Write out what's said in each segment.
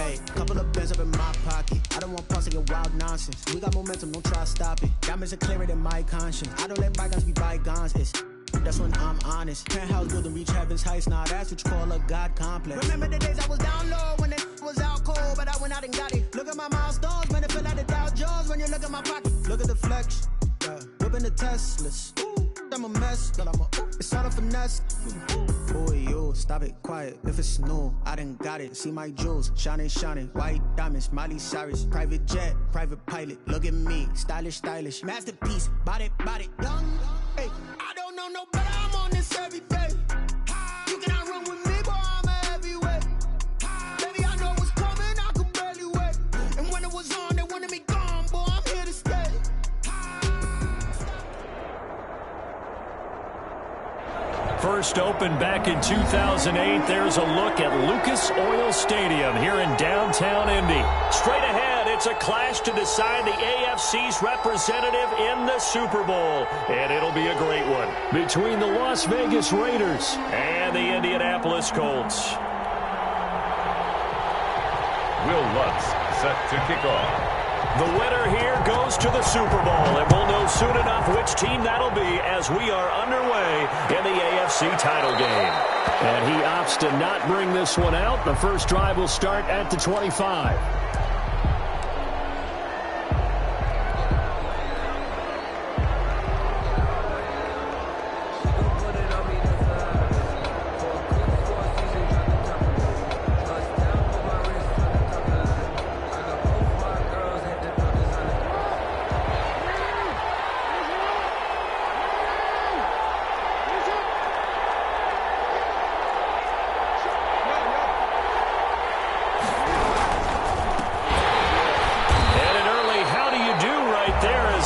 Hey, couple of bands up in my pocket. I don't want parts to get wild nonsense. We got momentum, don't try to stop it. Diamonds are clearer than my conscience. I don't let bygones be bygones. That's when I'm honest. Penthouse building, reach heaven's heights. Nah, that's what you call a God complex. Remember the days I was down low when it was out cold, but I went out and got it. Look at my milestones, man, it feel like the Dow Jones when you look at my pocket. Look at the flex, whipping the Teslas. I'm a mess, but it's all a finesse. Boy, you stop it, quiet. If it's new, I done got it. See my jewels, shining, shining. White diamonds, Miley Cyrus. Private jet, private pilot. Look at me, stylish, stylish. Masterpiece, body, young. Hey, I don't know no better. I'm on this every day. You cannot run with me, boy. I'm a heavyweight. Baby, I know what's coming. I could barely wait. And when it was on, they wanted me gone, boy. I'm here to stay. First opened back in 2008. There's a look at Lucas Oil Stadium here in downtown Indy. Straight ahead, it's a clash to decide the AFC's representative in the Super Bowl. And it'll be a great one between the Las Vegas Raiders and the Indianapolis Colts. Will Lutz set to kick off. The winner here goes to the Super Bowl, and we'll know soon enough which team that'll be as we are underway in the AFC title game. And he opts to not bring this one out. The first drive will start at the 25.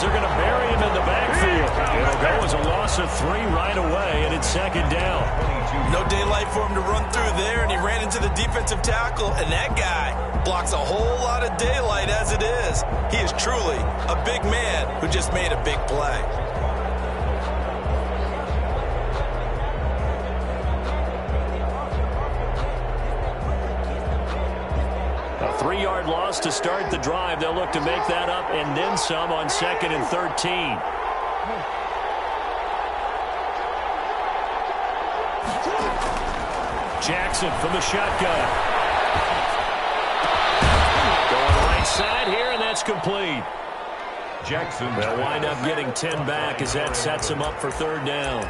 They're going to bury him in the backfield. It'll go as a loss of 3 right away, and it's second down. No daylight for him to run through there, and he ran into the defensive tackle, and that guy blocks a whole lot of daylight as it is. He is truly a big man who just made a big play. A 3-yard loss to start the drive. They'll look to make that up and then some on 2nd and 13. Jackson from the shotgun. Going right side here, and that's complete. Jackson. They'll wind up getting 10 back as that sets him up for 3rd down.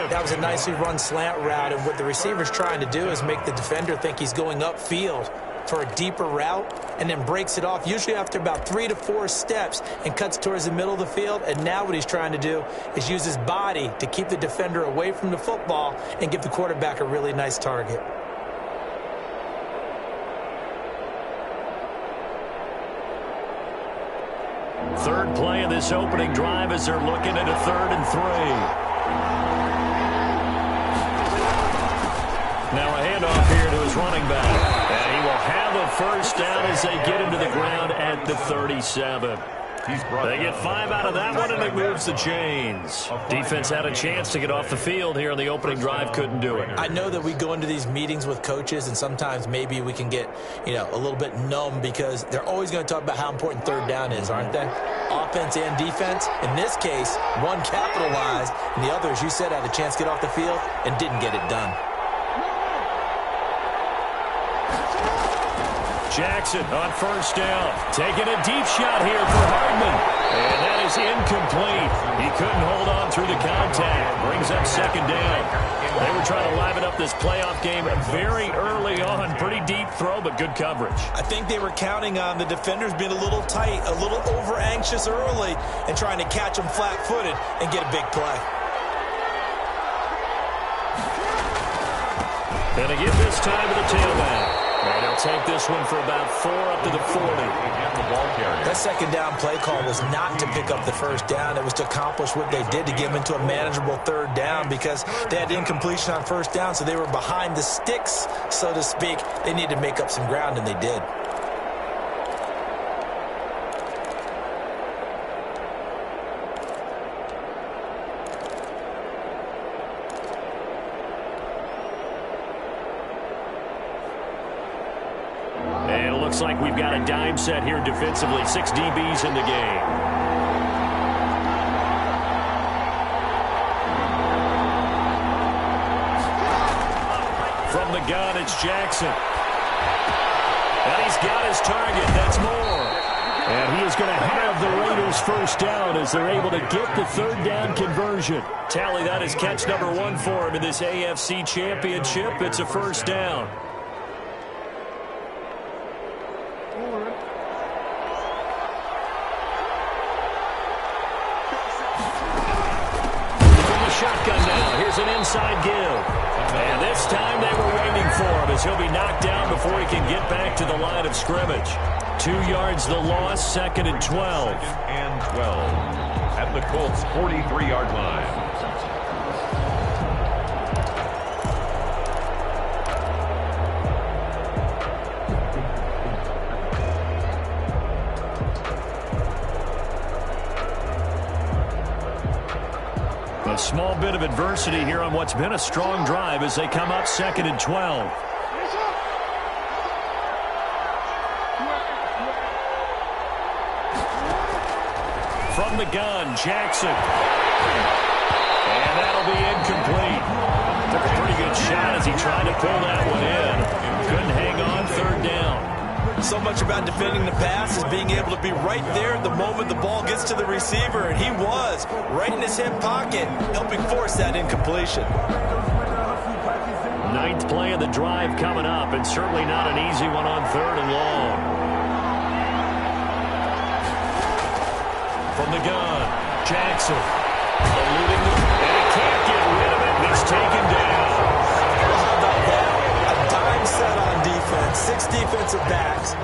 That was a nicely run slant route, and what the receiver's trying to do is make the defender think he's going upfield for a deeper route, and then breaks it off usually after about 3 to 4 steps and cuts towards the middle of the field. And now what he's trying to do is use his body to keep the defender away from the football and give the quarterback a really nice target. Third play of this opening drive as they're looking at a 3rd and 3. Now a handoff here to his running back. And he will have a first down as they get him to the ground at the 37. They get 5 out of that one, and it moves the chains. Defense had a chance to get off the field here on the opening drive, couldn't do it. I know that we go into these meetings with coaches, and sometimes maybe we can get, a little bit numb because they're always going to talk about how important 3rd down is, aren't they? Offense and defense. In this case, one capitalized, and the other, as you said, had a chance to get off the field and didn't get it done. Jackson on first down. Taking a deep shot here for Hardman. And that is incomplete. He couldn't hold on through the contact. Brings up 2nd down. They were trying to liven up this playoff game very early on. Pretty deep throw, but good coverage. I think they were counting on the defenders being a little tight, a little over-anxious early, and trying to catch them flat-footed and get a big play. And again this time to the tailback. And he'll take this one for about 4 up to the 40. That 2nd down play call was not to pick up the first down. It was to accomplish what they did to get them into a manageable 3rd down because they had incompletion on first down, so they were behind the sticks, so to speak. They needed to make up some ground, and they did. And it looks like we've got a dime set here defensively. 6 DBs in the game. From the gun, it's Jackson. And he's got his target. That's Moore. And he is going to have the Raiders first down as they're able to get the third down conversion. Tally, that is catch number 1 for him in this AFC Championship. It's a first down. From the shotgun now, here's an inside give. And this time they were waiting for him as he'll be knocked down before he can get back to the line of scrimmage. 2 yards the loss, 2nd and 12. And 12 at the Colts' 43-yard line. A small bit of adversity here on what's been a strong drive as they come up 2nd and 12. From the gun, Jackson. And that'll be incomplete. Took a pretty good shot as he tried to pull that one in. Couldn't hang on, 3rd down. So much about defending the pass is being able to be right there the moment the ball gets to the receiver, and he was right in his hip pocket, helping force that incompletion. 9th play of the drive coming up, and certainly not an easy one on 3rd and long. From the gun, Jackson. Eluding the, and he can't get rid of it. He's taken down. How about that? A dime set on defense. 6 defensive backs.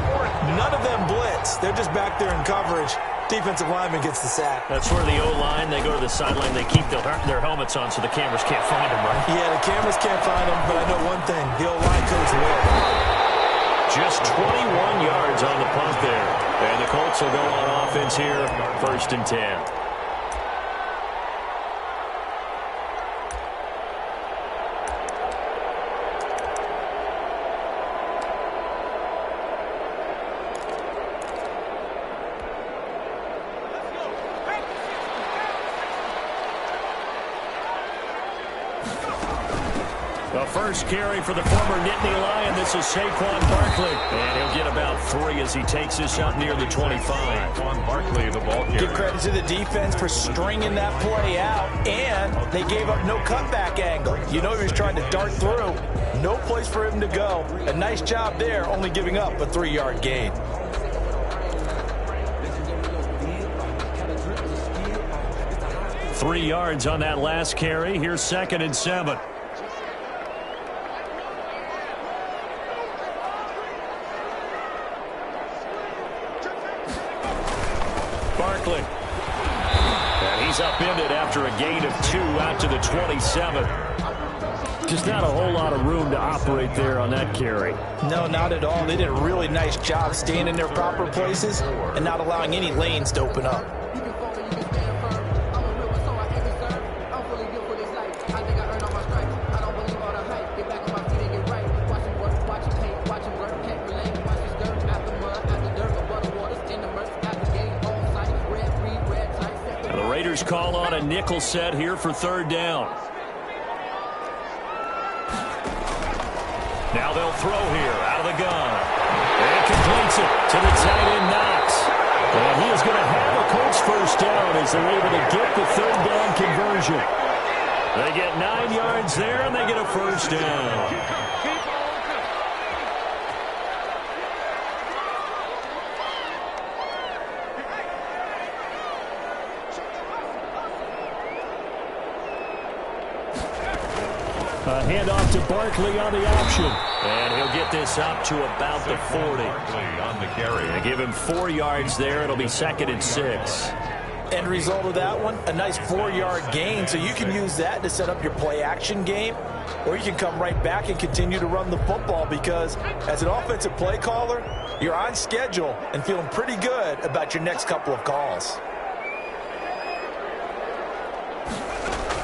None of them blitz. They're just back there in coverage. Defensive lineman gets the sack. That's where the O-line, they go to the sideline, they keep their helmets on so the cameras can't find them, right? Yeah, the cameras can't find them, but I know one thing. The O-line coach will. Just 21 yards on the punt there. And the Colts will go on offense here, 1st and 10. The first carry for the former Nittany Lion. This is Saquon Barkley. And he'll get about 3 as he takes this up near the 25. Saquon Barkley, the ball carrier. Give credit to the defense for stringing that play out, and they gave up no cutback angle. You know he was trying to dart through. No place for him to go. A nice job there, only giving up a 3-yard gain. Three yards on that last carry. Here's 2nd and 7. Barkley. And he's upended after a gain of 2 out to the 27. Just not a whole lot of room to operate there on that carry. No, not at all. They did a really nice job staying in their proper places and not allowing any lanes to open up. Call on a nickel set here for 3rd down. Now they'll throw here out of the gun. And completes it to the tight end Knox. And he is going to have a Colts first down as they're able to get the 3rd down conversion. They get 9 yards there and they get a first down. A handoff to Barkley on the option. And he'll get this up to about the 40. Barkley on the carry. They give him 4 yards there. It'll be 2nd and 6. End result of that one, a nice 4-yard gain. So you can use that to set up your play-action game, or you can come right back and continue to run the football because as an offensive play caller, you're on schedule and feeling pretty good about your next couple of calls.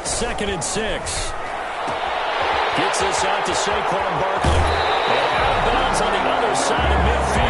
2nd and 6. Gets this out to Saquon Barkley. And out of bounds on the other side of midfield.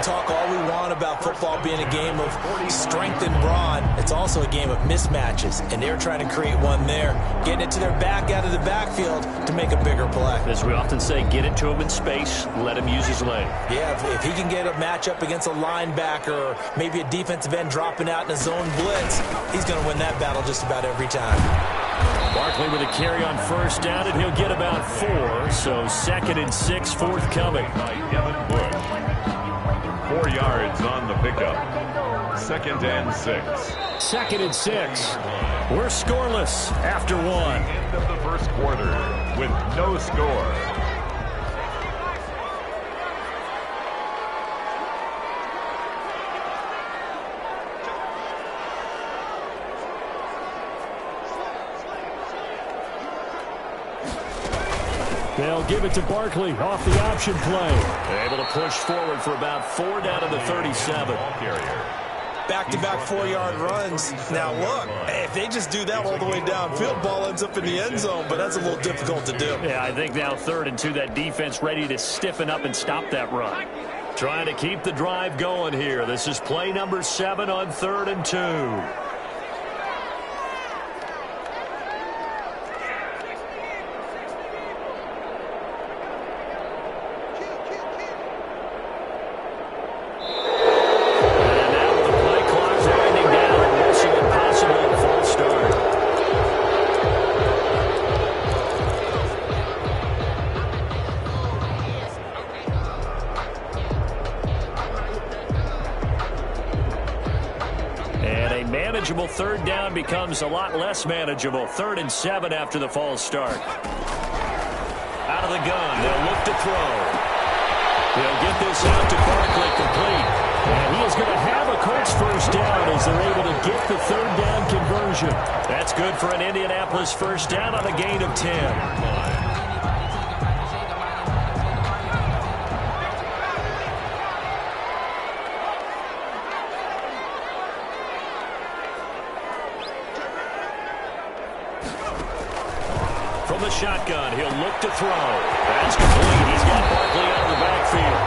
talk all we want about football being a game of strength and brawn. It's also a game of mismatches, and they're trying to create one there, getting it to their back out of the backfield to make a bigger play. As we often say, get it to him in space, let him use his leg. Yeah, if he can get a matchup against a linebacker or maybe a defensive end dropping out in a zone blitz, he's going to win that battle just about every time. Barkley with a carry on first down, and he'll get about 4. So 2nd and 6 forthcoming. By Devin Bush. 4 yards on the pickup. 2nd and 6. 2nd and 6. We're scoreless after 1. End of the first quarter with no score. They'll give it to Barkley off the option play. They're able to push forward for about 4 down to the 37. Back-to-back 4-yard runs. Now, look, if they just do that all the way downfield, ball ends up in the end zone, but that's a little difficult to do. Yeah, I think now 3rd and 2, that defense ready to stiffen up and stop that run. Trying to keep the drive going here. This is play number 7 on 3rd and 2. Manageable 3rd down becomes a lot less manageable. 3rd and 7 after the false start. Out of the gun, they'll look to throw. They'll get this out to Barkley complete. And he is going to have a Colts first down as they're able to get the 3rd down conversion. That's good for an Indianapolis first down on a gain of 10. From the shotgun, he'll look to throw. That's complete. He's got Barkley out of the backfield.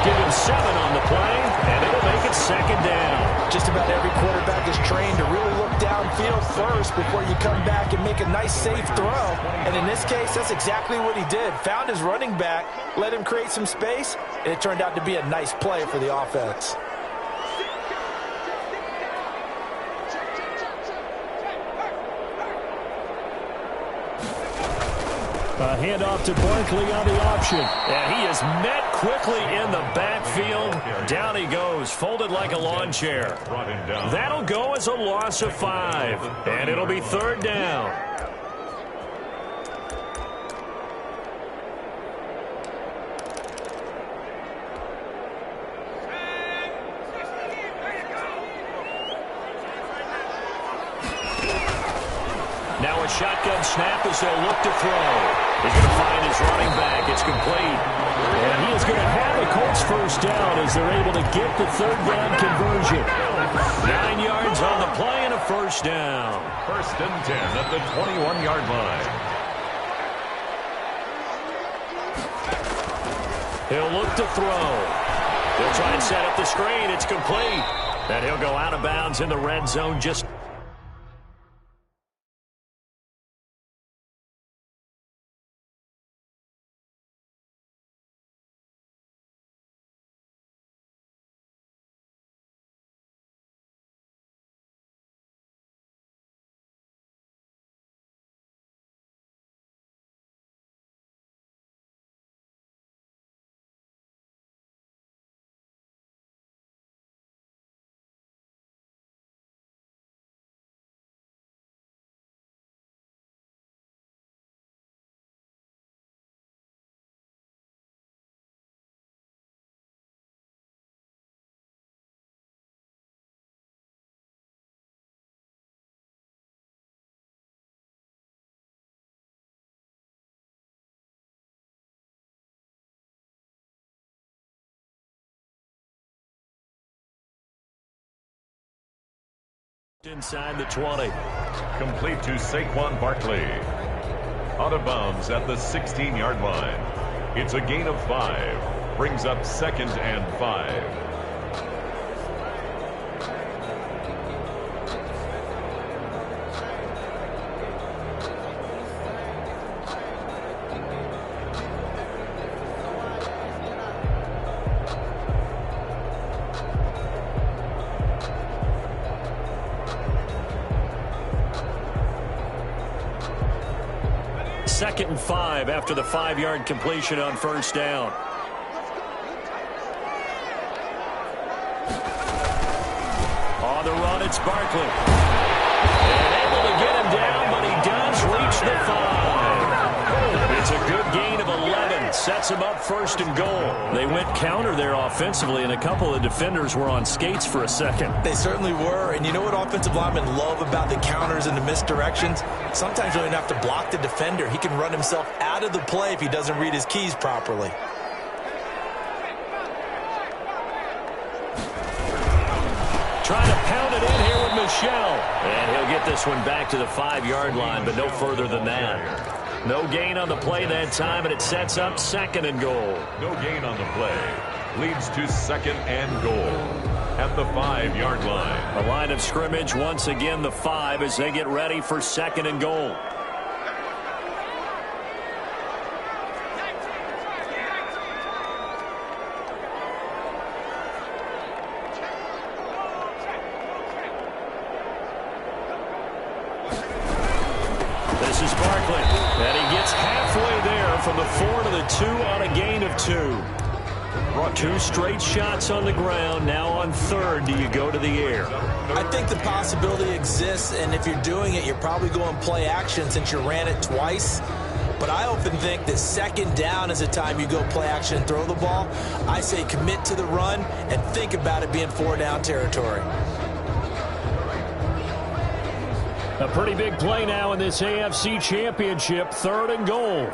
Give him 7 on the play, and it'll make it 2nd down. Just about every quarterback is trained to really look downfield first before you come back and make a nice, safe throw. And in this case, that's exactly what he did. Found his running back, let him create some space, and it turned out to be a nice play for the offense. A handoff to Barkley on the option. And he is met quickly in the backfield. Down he goes, folded like a lawn chair. That'll go as a loss of 5. And it'll be 3rd down. Now a shotgun snap as they'll look to throw. He's going to find his running back. It's complete. And he is going to have a Colts first down as they're able to get the 3rd down conversion. 9 yards on the play and a first down. 1st and 10 at the 21-yard line. He'll look to throw. He'll try and set up the screen. It's complete. And he'll go out of bounds in the red zone just inside the 20. Complete to Saquon Barkley. Out of bounds at the 16-yard line. It's a gain of 5. Brings up 2nd and 5. Second and 5 after the 5-yard completion on first down. On the run, it's Barkley. And able to get him down, but he does reach the 5. It's a good gain of 11. Sets him up 1st and goal. They went counter there offensively, and a couple of defenders were on skates for a second. They certainly were. And you know what offensive linemen love about the counters and the misdirections? Sometimes you don't even have to block the defender. He can run himself out of the play if he doesn't read his keys properly. Trying to pound it in here with Michel. And he'll get this one back to the 5-yard line, but no further than that. No gain on the play that time, and it sets up 2nd and goal. No gain on the play. Leads to 2nd and goal at the 5-yard line. The line of scrimmage, once again, the 5 as they get ready for 2nd and goal. This is Barkley, and he gets halfway there from the 4 to the 2 on a gain of 2. 2 straight shots on the ground. Now on 3rd, do you go to the air? I think the possibility exists, and if you're doing it, you're probably going play action since you ran it twice. But I often think that 2nd down is the time you go play action and throw the ball. I say commit to the run and think about it being 4-down territory. A pretty big play now in this AFC Championship. 3rd and goal.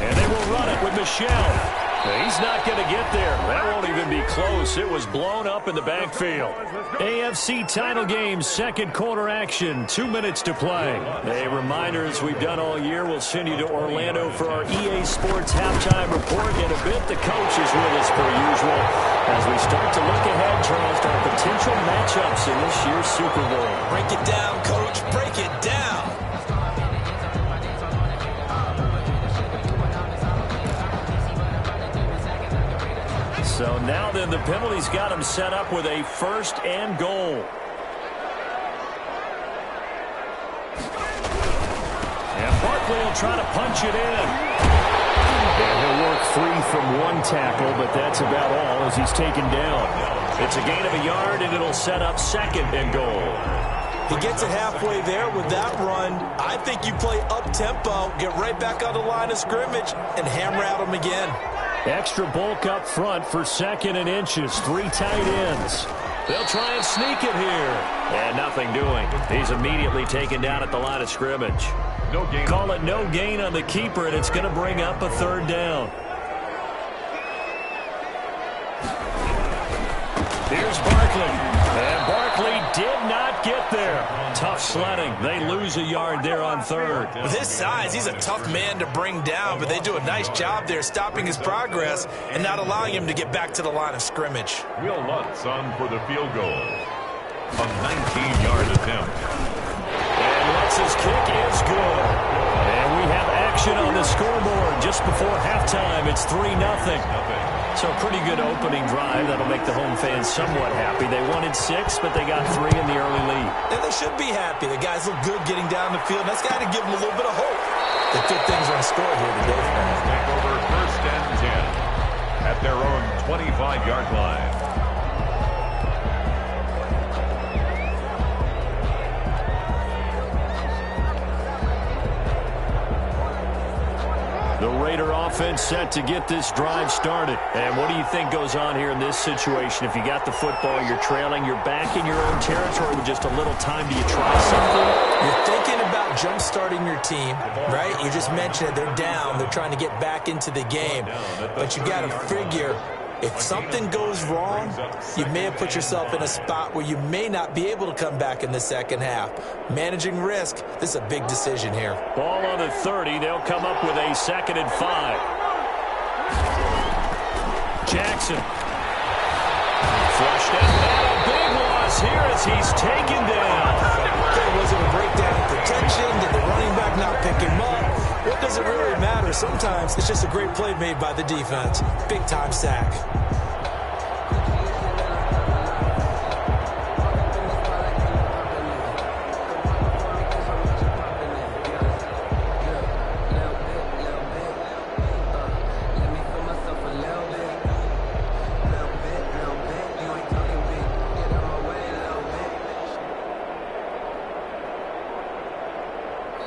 And they will run it with Michel. He's not going to get there. That won't even be close. It was blown up in the backfield. AFC title game, 2nd quarter action. 2 minutes to play. A reminder, as we've done all year, we'll send you to Orlando for our EA Sports halftime report. In a bit, the coach is with us per usual as we start to look ahead, Charles, to our potential matchups in this year's Super Bowl. Break it down, Coach. Break it down. So now then, the penalty's got him set up with a 1st and goal. And Barkley will try to punch it in. And he'll work free from 1 tackle, but that's about all as he's taken down. It's a gain of a yard, and it'll set up 2nd and goal. He gets it halfway there with that run. I think you play up-tempo, get right back on the line of scrimmage, and hammer at him again. Extra bulk up front for 2nd and inches. 3 tight ends. They'll try and sneak it here. And nothing doing. He's immediately taken down at the line of scrimmage. No gain. Call it no gain on the keeper, and it's going to bring up a 3rd down. Here's Barkley. And Barkley did not get there. Tough sledding. They lose a yard there on 3rd. With his size, he's a tough man to bring down, but they do a nice job there stopping his progress and not allowing him to get back to the line of scrimmage. Will Lutz on for the field goal. A 19-yard attempt. And Lutz's kick is good. And we have action on the scoreboard just before halftime. It's 3-0. So a pretty good opening drive. That'll make the home fans somewhat happy. They wanted 6, but they got 3 in the early lead. And they should be happy. The guys look good getting down the field. That's got to give them a little bit of hope that good things are in store here today. Take over 1st and 10 at their own 25-yard line. The Raider offense set to get this drive started. And what do you think goes on here in this situation? If you got the football, you're trailing, you're back in your own territory with just a little time. Do you try something? You're thinking about jump-starting your team, right? You just mentioned it. They're down. They're trying to get back into the game. But you got to figure If something goes wrong, you may have put yourself in a spot where you may not be able to come back in the second half. Managing risk, this is a big decision here. Ball on the 30. They'll come up with a 2nd and 5. Jackson. Flushed out. And a big loss here as he's taken down. Was it a breakdown in protection? Did the running back not pick him up? What does it really matter? Sometimes it's just a great play made by the defense. Big-time sack.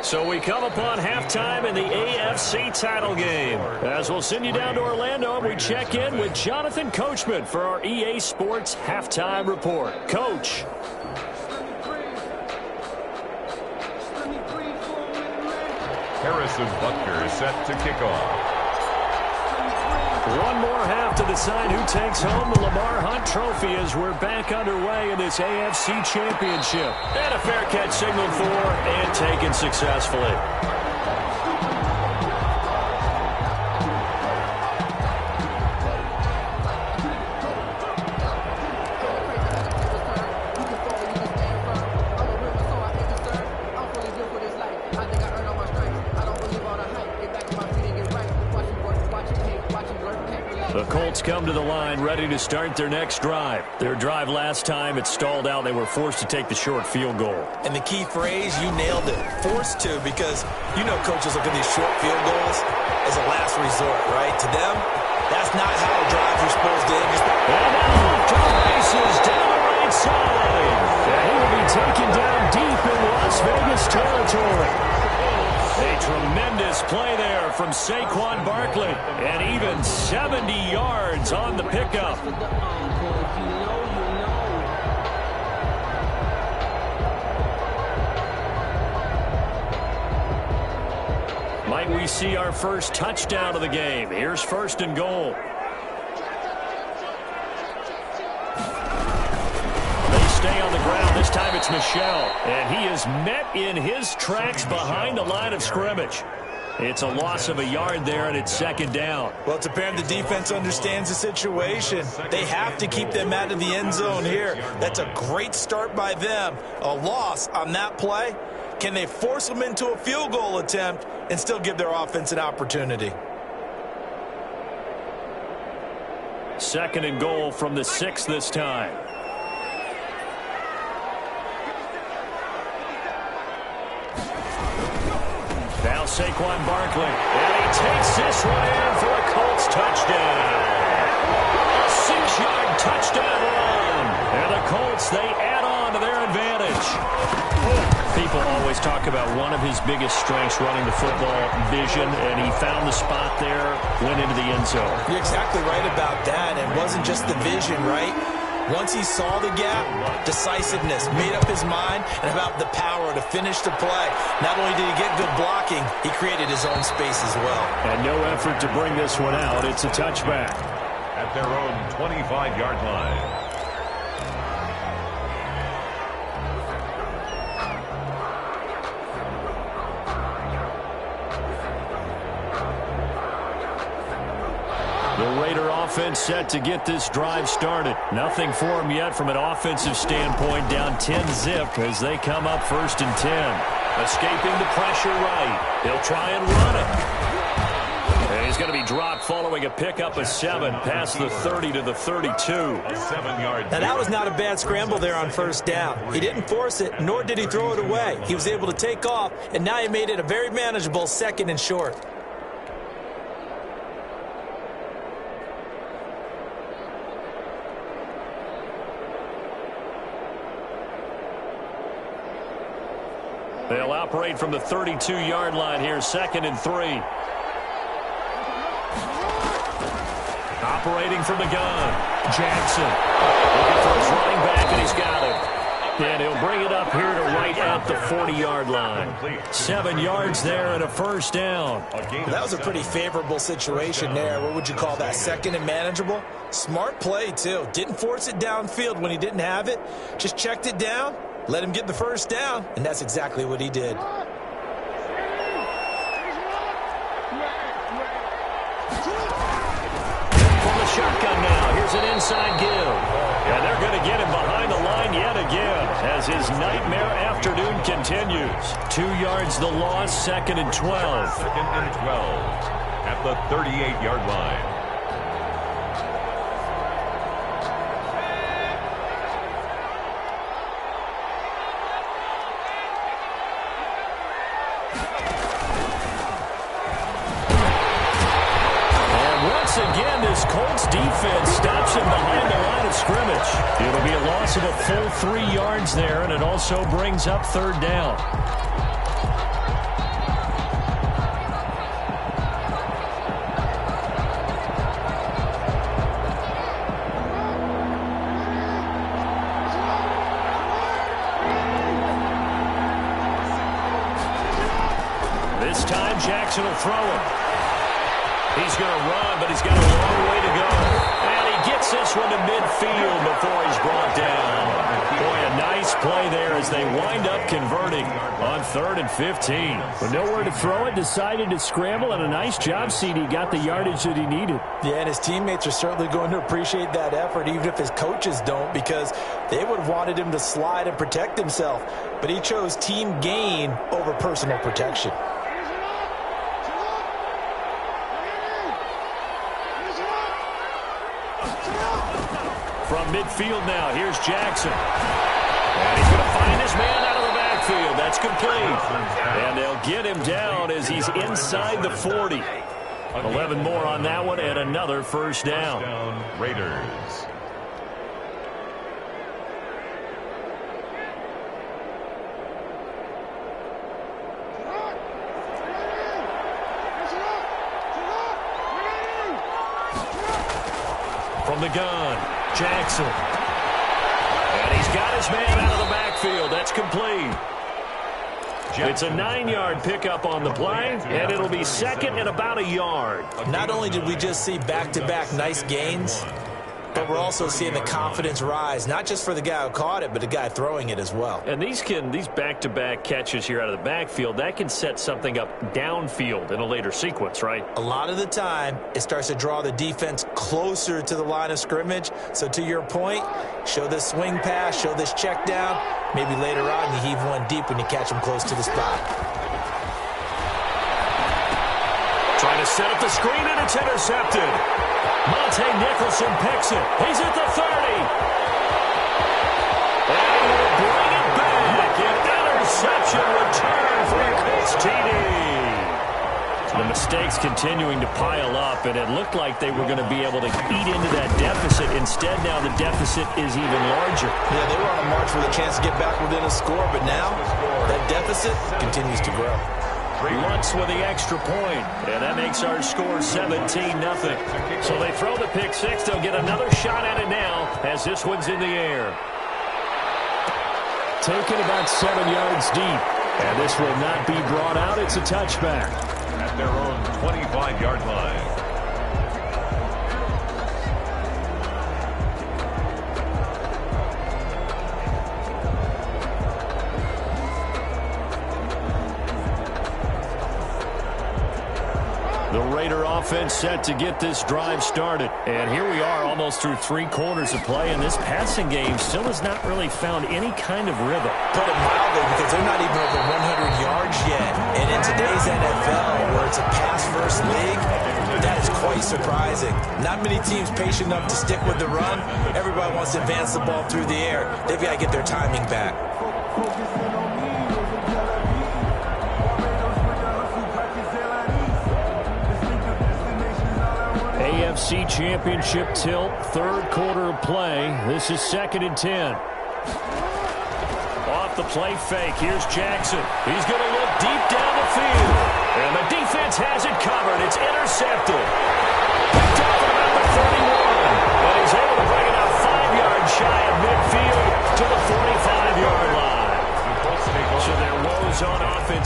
So we come upon halftime in the AFC title game. As we'll send you down to Orlando, we check in with Jonathan Coachman for our EA Sports Halftime Report. Coach. Harrison Butker is set to kick off. One more half to decide who takes home the Lamar Hunt Trophy as we're back underway in this AFC Championship. And a fair catch signaled for and taken successfully. The Colts come to the line ready to start their next drive. Their drive last time, it stalled out. They were forced to take the short field goal. And the key phrase, you nailed it. Forced to, because you know coaches look at these short field goals as a last resort, right? To them, that's not how drives are supposed to end. And now to the races down the right side. And he will be taken down deep in Las Vegas territory. A tremendous play there from Saquon Barkley. And even 70 yards on the pickup. Might we see our first touchdown of the game? Here's 1st and goal. Stay on the ground. This time it's Michel. And he is met in his tracks behind the line of scrimmage. It's a loss of a yard there, and it's 2nd down. Well, it's apparent the defense understands the situation. They have to keep them out of the end zone here. That's a great start by them. A loss on that play. Can they force them into a field goal attempt and still give their offense an opportunity? 2nd and goal from the 6 this time. Now Saquon Barkley. And he takes this one in for a Colts touchdown. A 6-yard touchdown run. And the Colts, they add on to their advantage. People always talk about one of his biggest strengths running the football, vision, and he found the spot there, went into the end zone. You're exactly right about that. And it wasn't just the vision, right? Once he saw the gap, decisiveness, made up his mind, and about the power to finish the play. Not only did he get good blocking, he created his own space as well. And no effort to bring this one out. It's a touchback. At their own 25-yard line. The Raider offense set to get this drive started. Nothing for them yet from an offensive standpoint. Down 10-zip as they come up 1st and 10. Escaping the pressure right. They'll try and run it. And he's going to be dropped following a pickup of 7 past the 30 to the 32. A 7-yard. Now, that was not a bad scramble there on 1st down. He didn't force it, nor did he throw it away. He was able to take off, and now he made it a very manageable 2nd and short. They'll operate from the 32-yard line here, 2nd and 3. Operating from the gun, Jackson. Looking for his running back, and he's got him. And he'll bring it up here to right at the 40-yard line. 7 yards there and a first down. That was a pretty favorable situation there. What would you call that? Second and manageable? Smart play, too. Didn't force it downfield when he didn't have it. Just checked it down, let him get the first down, and that's exactly what he did. Shotgun now. Here's an inside give. And they're going to get him behind the line yet again as his nightmare afternoon continues. 2 yards the loss, 2nd and 12. 2nd and 12 at the 38-yard line. Again, this Colts defense stops him behind the line of scrimmage. It'll be a loss of a full 3 yards there, and it also brings up 3rd down. This time, Jackson will throw him. He's going to run, but he's got a long way to go. And he gets this one to midfield before he's brought down. Boy, a nice play there as they wind up converting on 3rd and 15. With nowhere to throw it, decided to scramble, and a nice job, CD. Got the yardage that he needed. Yeah, and his teammates are certainly going to appreciate that effort, even if his coaches don't, because they would have wanted him to slide and protect himself. But he chose team gain over personal protection. From midfield now, here's Jackson. And he's going to find his man out of the backfield. That's complete. And they'll get him down as he's inside the 40. 11 more on that one and another first down. Raiders. From the gun, Jackson. And he's got his man out of the backfield. That's complete. It's a 9-yard pickup on the play, and it'll be 2nd and about a yard. Not only did we just see back-to-back nice gains, but we're also seeing the confidence rise, not just for the guy who caught it, but the guy throwing it as well. And these back-to-back catches here out of the backfield, that can set something up downfield in a later sequence, right? A lot of the time, it starts to draw the defense closer to the line of scrimmage. So to your point, show this swing pass, show this check down. Maybe later on you heave one deep when you catch them close to the spot. Trying to set up the screen, and it's intercepted. Monte Nicholson picks it. He's at the 30. And he will bring it back. An interception return for a Colts TD. The mistakes continuing to pile up, and it looked like they were going to be able to eat into that deficit. Instead, now the deficit is even larger. Yeah, they were on a march with a chance to get back within a score, but now that deficit continues to grow. Lutz with the extra point, and that makes our score 17-0. So they throw the pick six. They'll get another shot at it now as this one's in the air. Taken about 7 yards deep, and this will not be brought out. It's a touchback. At their own 25-yard line. The Raider offense set to get this drive started. And here we are almost through 3 quarters of play, and this passing game still has not really found any kind of rhythm. Put it mildly, because they're not even over 100 yards yet. And in today's NFL, where it's a pass-first league, that is quite surprising. Not many teams patient enough to stick with the run. Everybody wants to advance the ball through the air. They've got to get their timing back. AFC Championship tilt, 3rd quarter of play. This is 2nd and 10. Off the play fake, here's Jackson. He's going to look deep down the field. And the defense has it covered. It's intercepted. Picked off at about the 31. But he's able to bring it out 5 yards shy of midfield to the 45-yard line. So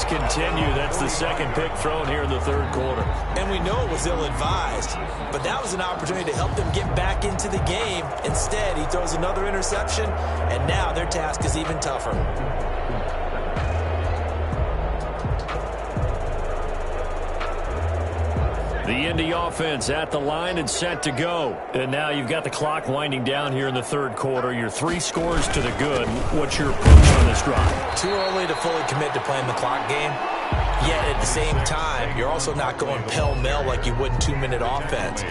continue. That's the second pick thrown here in the third quarter. And we know it was ill-advised, but that was an opportunity to help them get back into the game. Instead, he throws another interception, and now their task is even tougher. The Indy offense at the line and set to go. And now you've got the clock winding down here in the third quarter. Your 3 scores to the good. What's your approach on this drive? Too early to fully commit to playing the clock game. Yet at the same time, you're also not going pell-mell like you would in 2-minute offense.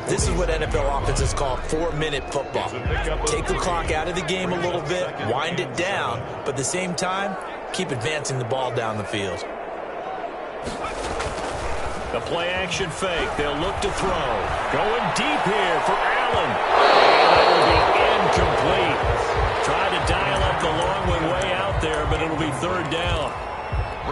This is what NFL offenses call 4-minute football. Take the clock out of the game a little bit, wind it down, but at the same time, keep advancing the ball down the field. The play-action fake. They'll look to throw. Going deep here for Allen. That will be incomplete. Tried to dial up the long one way out there, but it'll be third down.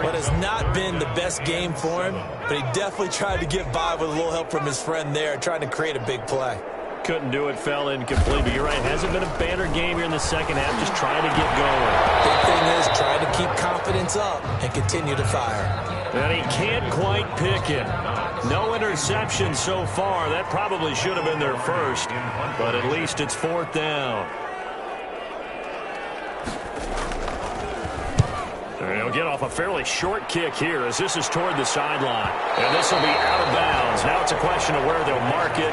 But it's not been the best game for him, but he definitely tried to get by with a little help from his friend there, trying to create a big play. Couldn't do it, fell incomplete. But you're right, hasn't been a banner game here in the second half, just trying to get going. Big thing is trying to keep confidence up and continue to fire. And he can't quite pick it. No interception so far. That probably should have been their first, but at least it's fourth down. And he'll get off a fairly short kick here as this is toward the sideline. And this will be out of bounds. Now it's a question of where they'll mark it.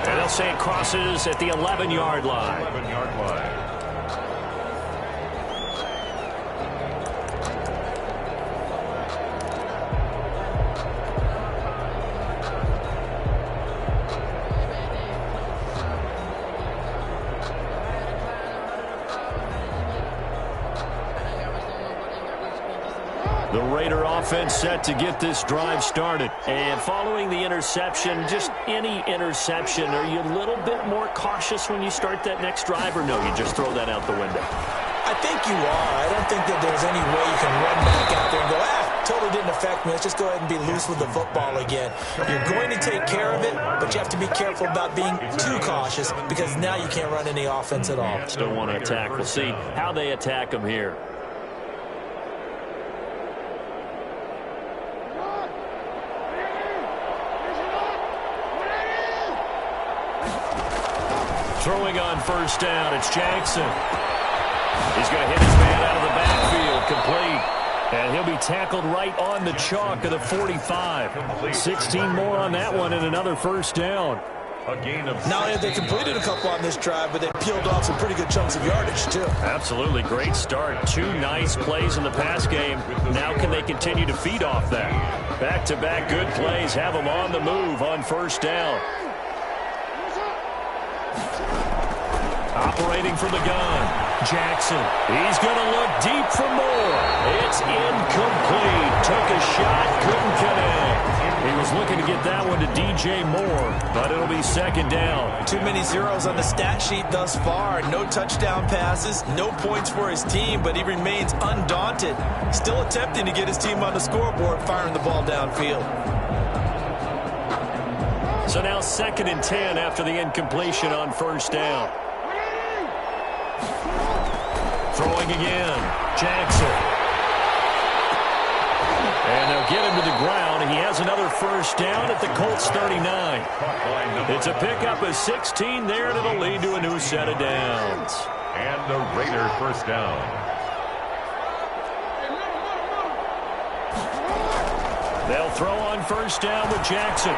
And they'll say it crosses at the 11-yard line. 11-yard line. The Raider offense set to get this drive started. And following the interception, just any interception, are you a little bit more cautious when you start that next drive, or no, you just throw that out the window? I think you are. I don't think that there's any way you can run back out there and go, totally didn't affect me. Let's just go ahead and be loose with the football again. You're going to take care of it, but you have to be careful about being too cautious because now you can't run any offense at all. Still want to attack. We'll see how they attack them here. Throwing on first down, it's Jackson. He's going to hit his man out of the backfield, complete. And he'll be tackled right on the chalk of the 45. 16 more on that one and another first down. A gain of Not only have they completed a couple on this drive, but they peeled off some pretty good chunks of yardage, too. Absolutely. Great start. 2 nice plays in the pass game. Now can they continue to feed off that? Back-to-back good plays have them on the move on first down. Operating from the gun, Jackson. He's going to look deep for more. It's incomplete. Took a shot, couldn't connect. He was looking to get that one to DJ Moore, but it'll be second down. Too many zeros on the stat sheet thus far. No touchdown passes, no points for his team, but he remains undaunted. Still attempting to get his team on the scoreboard, firing the ball downfield. So now 2nd and 10 after the incompletion on first down. Throwing again, Jackson. And they'll get him to the ground. He has another first down at the Colts 39. It's a pickup of 16 there, and it'll lead to a new set of downs. And the Raider first down. They'll throw on first down with Jackson.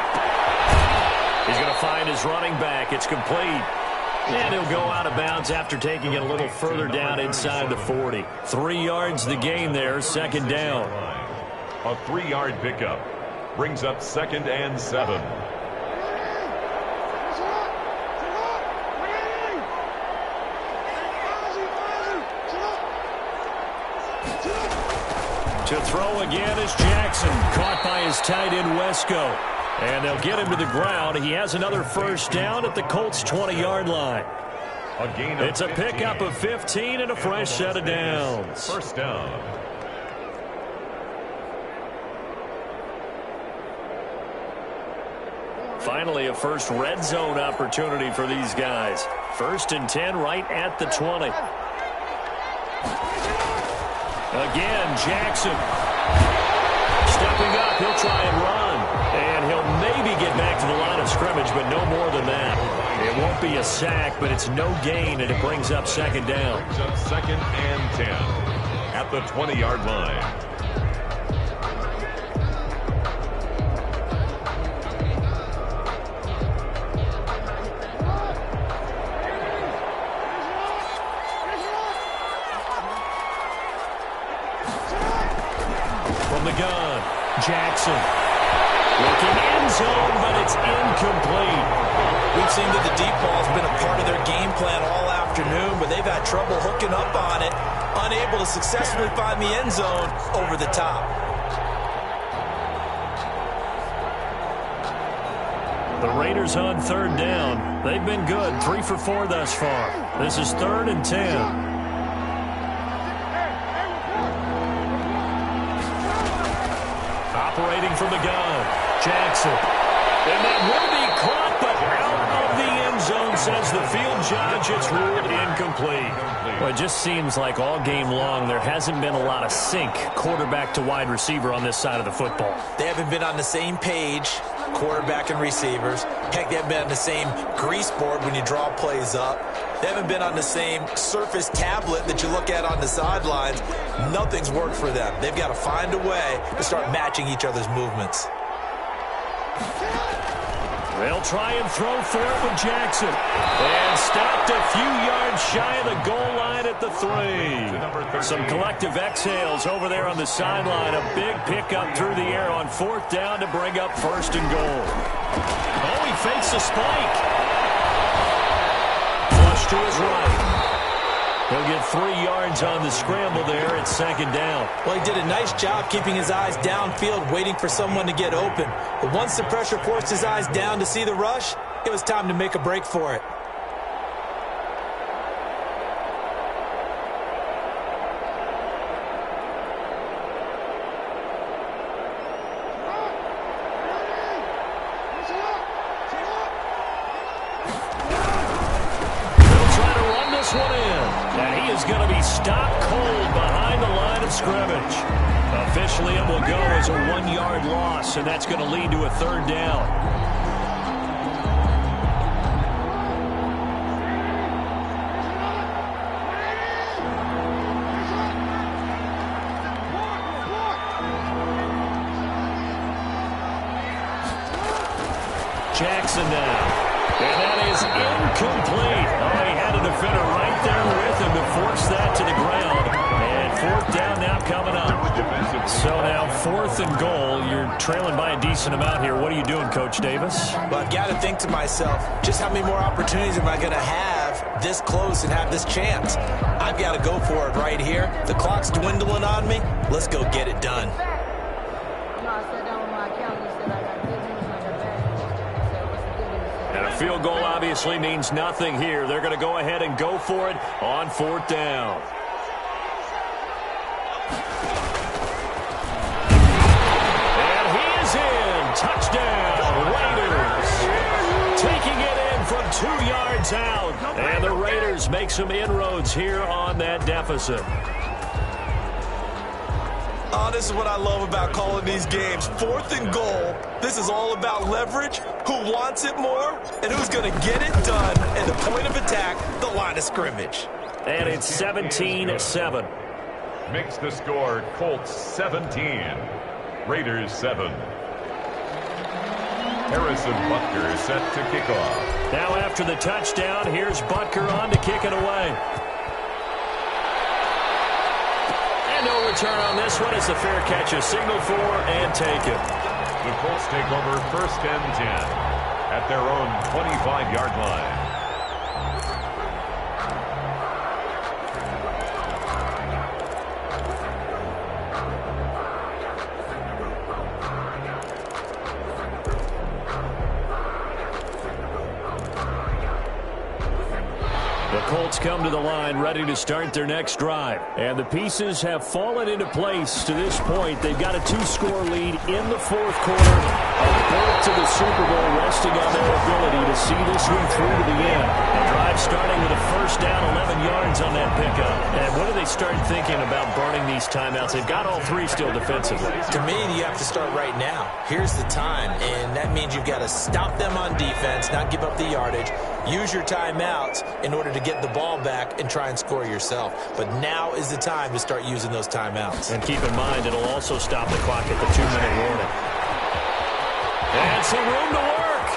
He's going to find his running back. It's complete. And he'll go out of bounds after taking it a little further down inside the 40. 3 yards the gain there, second down. A 3-yard pickup brings up 2nd and 7. To throw again is Jackson, caught by his tight end Wesco. And they'll get him to the ground. He has another first down at the Colts 20-yard line. It's a pickup of 15 and a fresh set of downs. First down. Finally, a first red zone opportunity for these guys. 1st and 10 right at the 20. Again, Jackson. Stepping up, he'll try and run. And he'll maybe get back to the line of scrimmage, but no more than that. It won't be a sack, but it's no gain, and it brings up second down. Brings up 2nd and 10 at the 20-yard line. From the gun, Jackson. Looking end zone, but it's incomplete. We've seen that the deep ball has been a part of their game plan all afternoon, but they've had trouble hooking up on it, unable to successfully find the end zone over the top. The Raiders on 3rd down. They've been good, 3 for 4 thus far. This is 3rd and 10. Operating from the gun, Jackson. And that will be caught, but out of the end zone, says the field judge. It's ruled incomplete. Well, it just seems like all game long there hasn't been a lot of sync quarterback to wide receiver on this side of the football. They haven't been on the same page, quarterback and receivers. Heck, they haven't been on the same grease board when you draw plays up. They haven't been on the same Surface tablet that you look at on the sidelines. Nothing's worked for them. They've got to find a way to start matching each other's movements. They'll try and throw for it with Jackson. And stopped a few yards shy of the goal line at the 3. Some collective exhales over there on the sideline. A big pickup through the air on 4th down to bring up 1st and goal. Oh, he fakes a spike. Flush to his right. He'll get 3 yards on the scramble there at 2nd down. Well, he did a nice job keeping his eyes downfield, waiting for someone to get open. But once the pressure forced his eyes down to see the rush, it was time to make a break for it. Stopped cold behind the line of scrimmage. Officially, it will go as a 1-yard loss, and that's going to lead to a 3rd down. Jackson now. And that is incomplete. Oh, he had a defender right there with him to force that to the ground. And 4th down now coming up. So now 4th and goal. You're trailing by a decent amount here. What are you doing, Coach Davis? Well, I've got to think to myself, just how many more opportunities am I going to have this close and have this chance? I've got to go for it right here. The clock's dwindling on me. Let's go get it done. Field goal obviously means nothing here. They're going to go ahead and go for it on 4th down. And he is in. Touchdown, Raiders. Taking it in from 2 yards out. And the Raiders make some inroads here on that deficit. Oh, this is what I love about calling these games. 4th and goal. This is all about leverage, who wants it more, and who's going to get it done at the point of attack, the line of scrimmage. And it's 17-7. Makes the score Colts 17, Raiders 7. Harrison Butker set to kick off. Now after the touchdown, here's Butker on to kick it away. No return on this one. It's a fair catch, a signal for and take it. The Colts take over 1st and 10 at their own 25-yard line. The Colts come to the line, ready to start their next drive. And the pieces have fallen into place to this point. They've got a 2-score lead in the fourth quarter. A berth to the Super Bowl resting on their ability to see this one through to the end. The drive starting with a first down, 11 yards on that pickup. And what do they start thinking about burning these timeouts? They've got all three still defensively. To me, you have to start right now. Here's the time, and that means you've got to stop them on defense, not give up the yardage, use your timeouts in order to get the ball back and try and score yourself. But now is the time to start using those timeouts. And keep in mind, it'll also stop the clock at the 2-minute warning. And some room to work.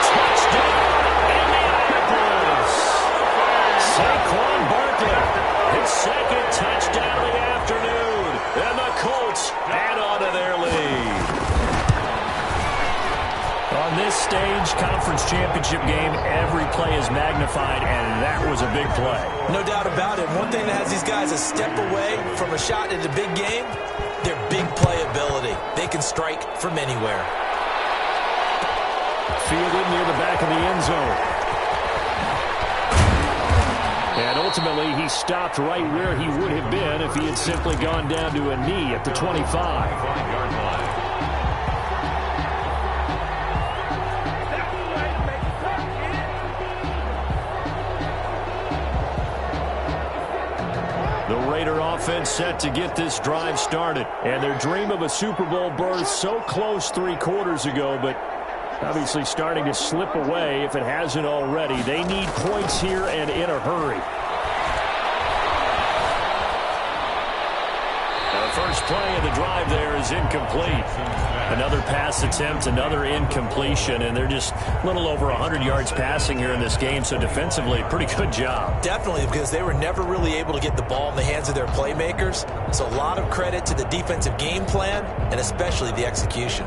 Touchdown, Indianapolis. Saquon Barkley, his second touchdown of the afternoon. And the Colts add on to their lead. On this stage, conference championship game, every play is magnified, and that was a big play. No doubt about it. One thing that has these guys a step away from a shot at the big game, their big playability. They can strike from anywhere. Fielded near the back of the end zone. And ultimately, he stopped right where he would have been if he had simply gone down to a knee at the 25. 5-yard line. The Raider offense set to get this drive started. And their dream of a Super Bowl berth so close 3 quarters ago, but obviously starting to slip away if it hasn't already. They need points here and in a hurry. The first play of the drive there is incomplete. Another pass attempt, another incompletion, and they're just a little over 100 yards passing here in this game, so defensively, pretty good job. Definitely, because they were never really able to get the ball in the hands of their playmakers. So a lot of credit to the defensive game plan, and especially the execution.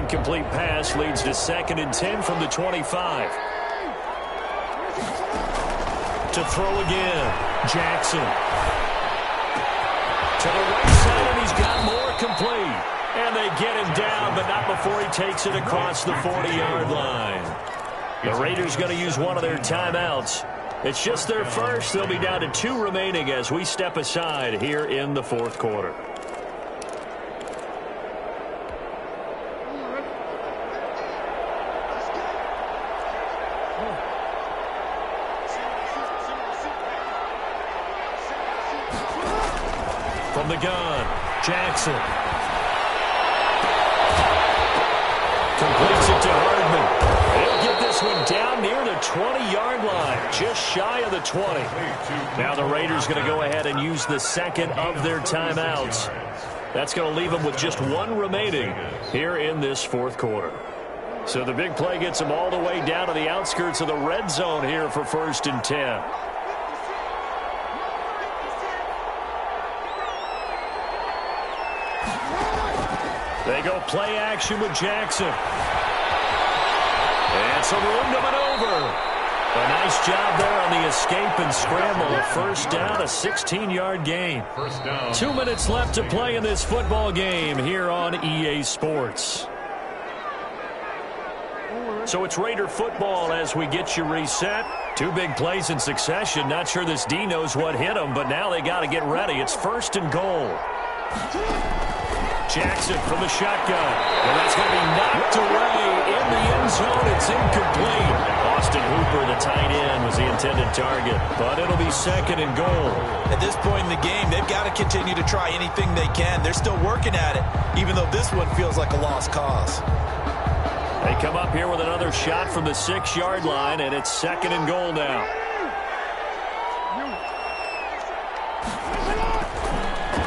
Incomplete pass leads to 2nd and 10 from the 25. To throw again, Jackson. To the right side, and he's got more complete. And they get him down, but not before he takes it across the 40-yard line. The Raiders going to use one of their timeouts. It's just their first. They'll be down to 2 remaining as we step aside here in the fourth quarter. From the gun, Jackson. Completes it to Hardman. He'll get this one down near the 20-yard line, just shy of the 20. Now the Raiders going to go ahead and use the second of their timeouts. That's going to leave them with just 1 remaining here in this fourth quarter. So the big play gets them all the way down to the outskirts of the red zone here for 1st and 10. They go play action with Jackson. And some room to maneuver. A nice job there on the escape and scramble. A first down, a 16-yard gain. 2 minutes left to play in this football game here on EA Sports. So it's Raider football as we get you reset. 2 big plays in succession. Not sure this D knows what hit them, but now they got to get ready. It's 1st and goal. Jackson from the shotgun. And that's going to be knocked away in the end zone. It's incomplete. Austin Hooper, the tight end, was the intended target. But it'll be 2nd and goal. At this point in the game, they've got to continue to try anything they can. They're still working at it, even though this one feels like a lost cause. They come up here with another shot from the 6-yard line, and it's 2nd and goal now.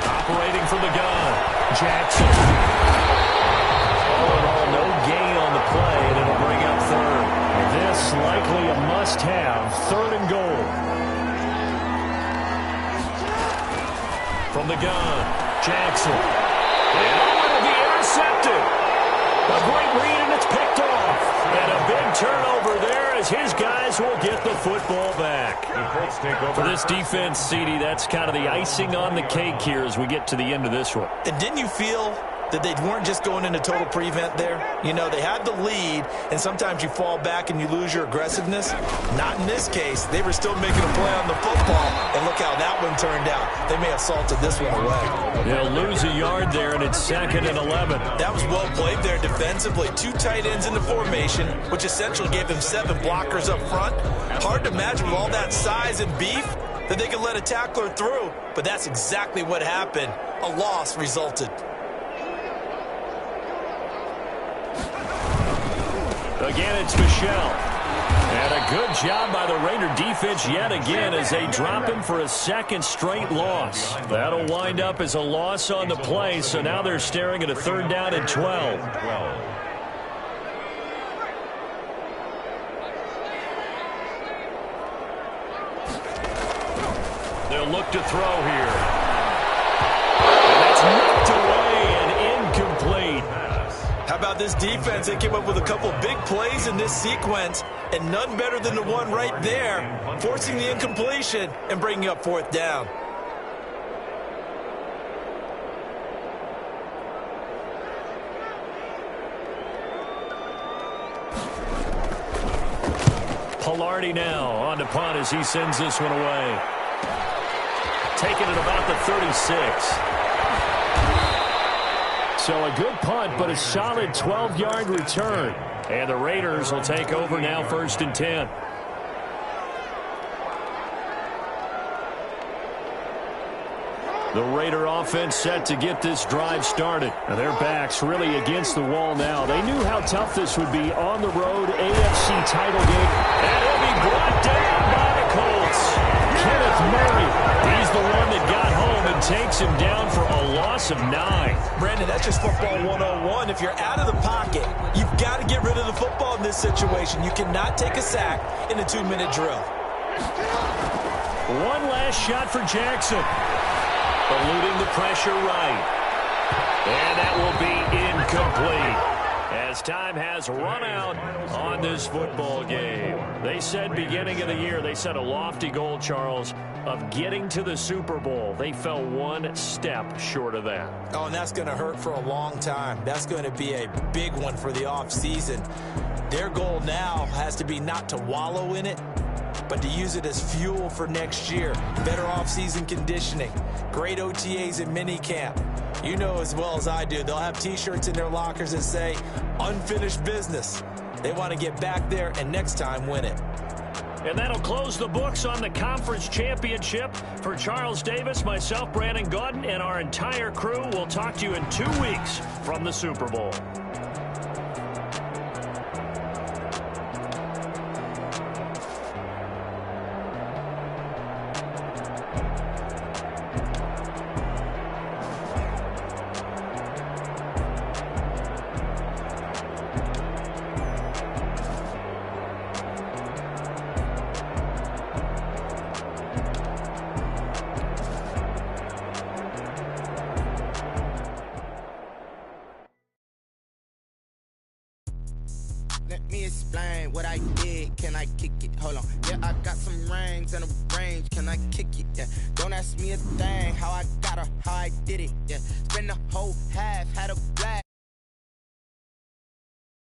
Operating from the gun, Jackson. All in all, no gain on the play, and it'll bring up 3rd. This likely a must-have, 3rd and goal. From the gun, Jackson. And it'll be intercepted. A great read, and it's picked off. And a big turnover there as his guys will get the football back. For this defense, CD, that's kind of the icing on the cake here as we get to the end of this one. And didn't you feel that they weren't just going into total prevent there? You know, they had the lead, and sometimes you fall back and you lose your aggressiveness. Not in this case. They were still making a play on the football, and look how that one turned out. They may have salted this one away. They'll lose a yard there, and it's 2nd and 11. That was well played there defensively. 2 tight ends in the formation, which essentially gave them 7 blockers up front. Hard to imagine with all that size and beef that they could let a tackler through, but that's exactly what happened. A loss resulted. Again, it's Michelle. And a good job by the Raider defense yet again as they drop him for a 2nd straight loss. That'll wind up as a loss on the play, so now they're staring at a 3rd down and 12. They'll look to throw here. And that's knocked away and incomplete. How about this defense? They came up with a couple big plays in this sequence, and none better than the one right there, forcing the incompletion and bringing up 4th down. Pilardi now on the punt as he sends this one away. Taking it about the 36. So a good punt, but a solid 12-yard return. And the Raiders will take over now 1st and 10. The Raider offense set to get this drive started. Now their backs really against the wall now. They knew how tough this would be on the road, AFC title game. And he'll be brought down by the Colts. Kenneth Murray. He's the one that got home and takes him down for a loss of 9. Brandon, that's just football 101. If you're out of the pocket, you've got to get rid of the football in this situation. You cannot take a sack in a 2-minute drill. One last shot for Jackson. Eluding the pressure right. And that will be incomplete. As time has run out on this football game. They said beginning of the year, they set a lofty goal, Charles, of getting to the Super Bowl. They fell one step short of that. Oh, and that's going to hurt for a long time. That's going to be a big one for the offseason. Their goal now has to be not to wallow in it, but to use it as fuel for next year. Better offseason conditioning, great OTAs and minicamp. You know as well as I do, they'll have T-shirts in their lockers that say, unfinished business. They want to get back there and next time win it. And that'll close the books on the conference championship. For Charles Davis, myself, Brandon Gaudin, and our entire crew, we'll talk to you in 2 weeks from the Super Bowl. Let me explain what I did. Can I kick it? Hold on. Yeah, I got some rings and a range. Can I kick it? Yeah. Don't ask me a thing. How I got her, how I did it. Yeah. Spend the whole half, had a blast.